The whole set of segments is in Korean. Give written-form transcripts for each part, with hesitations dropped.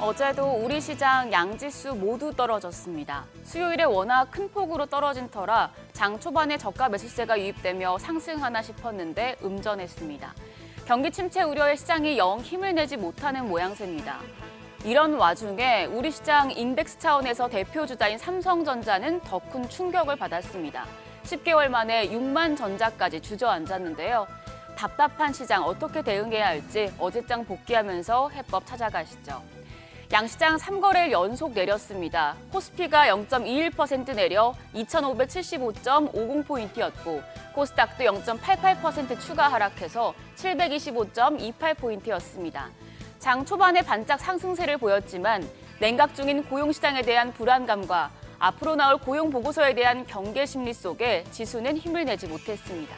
어제도 우리 시장 양지수 모두 떨어졌습니다. 수요일에 워낙 큰 폭으로 떨어진 터라 장 초반에 저가 매수세가 유입되며 상승하나 싶었는데 음전했습니다. 경기 침체 우려에 시장이 영 힘을 내지 못하는 모양새입니다. 이런 와중에 우리 시장 인덱스 차원에서 대표 주자인 삼성전자는 더 큰 충격을 받았습니다. 10개월 만에 6만 전자까지 주저앉았는데요. 답답한 시장 어떻게 대응해야 할지 어제장 복귀하면서 해법 찾아가시죠. 양시장 3거래일 연속 내렸습니다. 코스피가 0.21% 내려 2,575.50포인트였고 코스닥도 0.88% 추가 하락해서 725.28포인트였습니다. 장 초반에 반짝 상승세를 보였지만 냉각 중인 고용시장에 대한 불안감과 앞으로 나올 고용 보고서에 대한 경계 심리 속에 지수는 힘을 내지 못했습니다.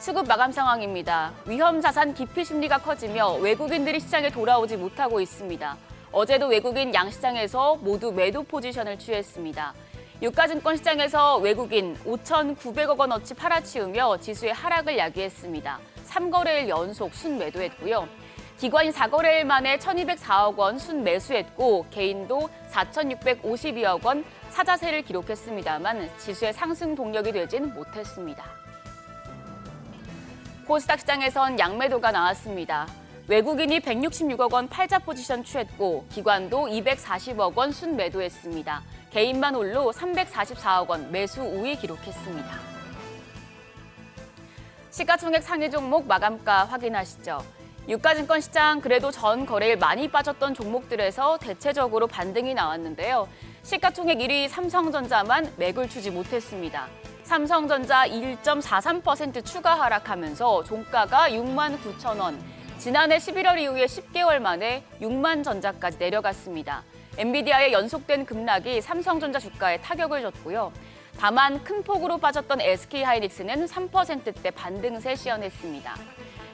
수급 마감 상황입니다. 위험 자산 기피 심리가 커지며 외국인들이 시장에 돌아오지 못하고 있습니다. 어제도 외국인 양시장에서 모두 매도 포지션을 취했습니다. 유가증권 시장에서 외국인 5,900억 원어치 팔아치우며 지수의 하락을 야기했습니다. 3거래일 연속 순매도했고요. 기관이 4거래일 만에 1,204억 원 순매수했고 개인도 4,652억 원 사자세를 기록했습니다만 지수의 상승 동력이 되진 못했습니다. 코스닥 시장에선 양매도가 나왔습니다. 외국인이 166억 원 팔자 포지션 취했고 기관도 240억 원 순매도했습니다. 개인만 홀로 344억 원 매수 우위 기록했습니다. 시가총액 상위 종목 마감가 확인하시죠. 유가증권 시장 그래도 전 거래일 많이 빠졌던 종목들에서 대체적으로 반등이 나왔는데요. 시가총액 1위 삼성전자만 맥을 추지 못했습니다. 삼성전자 1.43% 추가 하락하면서 종가가 6만 9천 원, 지난해 11월 이후에 10개월 만에 6만 전자까지 내려갔습니다. 엔비디아의 연속된 급락이 삼성전자 주가에 타격을 줬고요. 다만 큰 폭으로 빠졌던 SK하이닉스는 3%대 반등세 시현했습니다.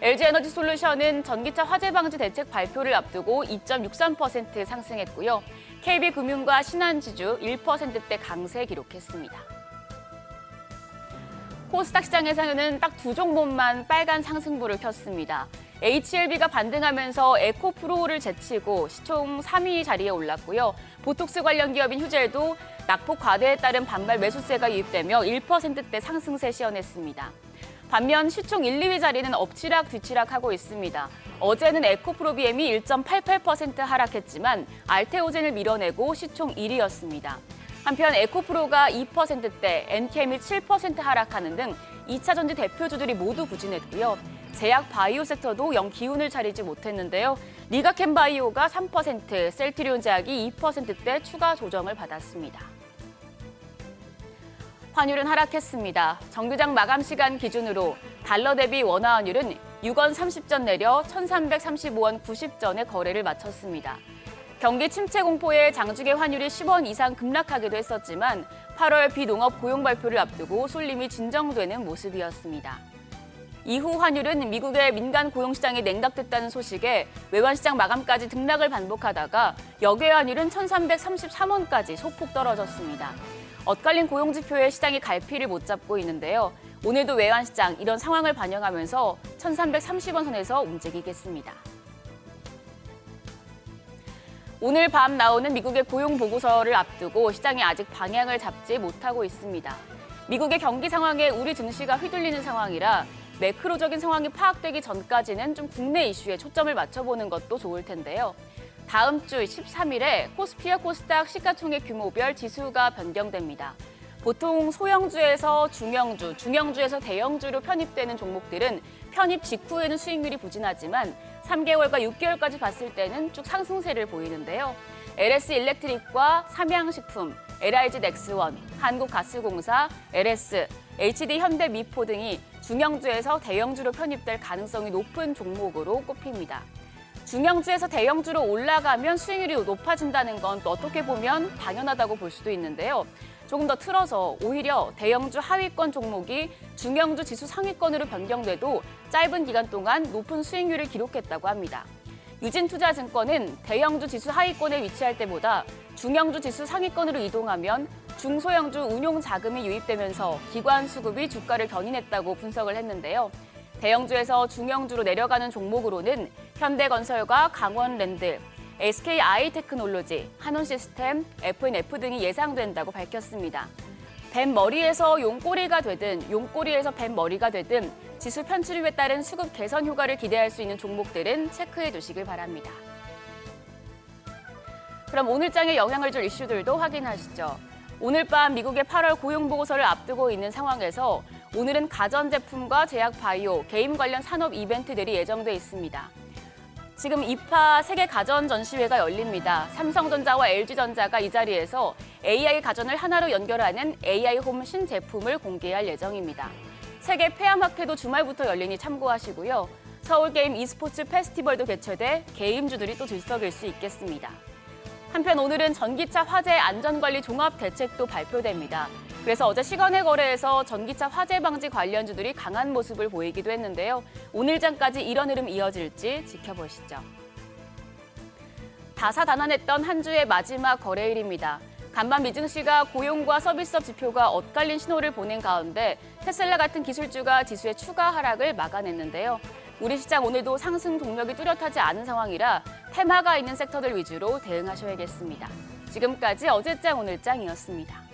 LG에너지솔루션은 전기차 화재 방지 대책 발표를 앞두고 2.63% 상승했고요. KB금융과 신한지주 1%대 강세 기록했습니다. 코스닥 시장에서는 딱 두 종목만 빨간 상승불을 켰습니다. HLB가 반등하면서 에코프로를 제치고 시총 3위 자리에 올랐고요. 보톡스 관련 기업인 휴젤도 낙폭 과대에 따른 반발 매수세가 유입되며 1%대 상승세 시현했습니다. 반면 시총 1, 2위 자리는 엎치락 뒤치락하고 있습니다. 어제는 에코프로비엠이 1.88% 하락했지만 알테오젠을 밀어내고 시총 1위였습니다. 한편 에코프로가 2%대, 엔케미 7% 하락하는 등 2차 전지 대표주들이 모두 부진했고요. 제약 바이오 섹터도 영 기운을 차리지 못했는데요. 리가캠바이오가 3%, 셀트리온 제약이 2%대 추가 조정을 받았습니다. 환율은 하락했습니다. 정규장 마감 시간 기준으로 달러 대비 원화 환율은 6원 30전 내려 1,335원 90전에 거래를 마쳤습니다. 경기 침체 공포에 장중에 환율이 10원 이상 급락하기도 했었지만 8월 비농업 고용 발표를 앞두고 쏠림이 진정되는 모습이었습니다. 이후 환율은 미국의 민간 고용시장이 냉각됐다는 소식에 외환시장 마감까지 등락을 반복하다가 역외 환율은 1,333원까지 소폭 떨어졌습니다. 엇갈린 고용지표에 시장이 갈피를 못 잡고 있는데요. 오늘도 외환시장 이런 상황을 반영하면서 1,330원 선에서 움직이겠습니다. 오늘 밤 나오는 미국의 고용 보고서를 앞두고 시장이 아직 방향을 잡지 못하고 있습니다. 미국의 경기 상황에 우리 증시가 휘둘리는 상황이라 매크로적인 상황이 파악되기 전까지는 좀 국내 이슈에 초점을 맞춰보는 것도 좋을 텐데요. 다음 주 13일에 코스피와 코스닥 시가총액 규모별 지수가 변경됩니다. 보통 소형주에서 중형주, 중형주에서 대형주로 편입되는 종목들은 편입 직후에는 수익률이 부진하지만 3개월과 6개월까지 봤을 때는 쭉 상승세를 보이는데요. LS 일렉트릭과 삼양식품, LIG 넥스원, 한국가스공사, LS, HD 현대미포 등이 중형주에서 대형주로 편입될 가능성이 높은 종목으로 꼽힙니다. 중형주에서 대형주로 올라가면 수익률이 높아진다는 건 또 어떻게 보면 당연하다고 볼 수도 있는데요. 조금 더 틀어서 오히려 대형주 하위권 종목이 중형주 지수 상위권으로 변경돼도 짧은 기간 동안 높은 수익률을 기록했다고 합니다. 유진투자증권은 대형주 지수 하위권에 위치할 때보다 중형주 지수 상위권으로 이동하면 중소형주 운용 자금이 유입되면서 기관 수급이 주가를 견인했다고 분석을 했는데요. 대형주에서 중형주로 내려가는 종목으로는 현대건설과 강원랜드, SK 아이테크놀로지, 한온시스템, FNF 등이 예상된다고 밝혔습니다. 뱀머리에서 용꼬리가 되든 용꼬리에서 뱀머리가 되든 지수 편출에 따른 수급 개선 효과를 기대할 수 있는 종목들은 체크해 두시길 바랍니다. 그럼 오늘 장에 영향을 줄 이슈들도 확인하시죠. 오늘 밤 미국의 8월 고용보고서를 앞두고 있는 상황에서 오늘은 가전제품과 제약 바이오, 게임 관련 산업 이벤트들이 예정돼 있습니다. 지금 이파 세계 가전 전시회가 열립니다. 삼성전자와 LG전자가 이 자리에서 AI 가전을 하나로 연결하는 AI 홈 신제품을 공개할 예정입니다. 세계 폐암학회도 주말부터 열리니 참고하시고요. 서울게임 e스포츠 페스티벌도 개최돼 게임주들이 또 들썩일 수 있겠습니다. 한편 오늘은 전기차 화재 안전관리 종합대책도 발표됩니다. 그래서 어제 시간의 거래에서 전기차 화재 방지 관련주들이 강한 모습을 보이기도 했는데요. 오늘 장까지 이런 흐름 이어질지 지켜보시죠. 다사다난했던 한 주의 마지막 거래일입니다. 간밤 미증시가 고용과 서비스업 지표가 엇갈린 신호를 보낸 가운데 테슬라 같은 기술주가 지수의 추가 하락을 막아냈는데요. 우리 시장 오늘도 상승 동력이 뚜렷하지 않은 상황이라 테마가 있는 섹터들 위주로 대응하셔야겠습니다. 지금까지 어제장 오늘장이었습니다.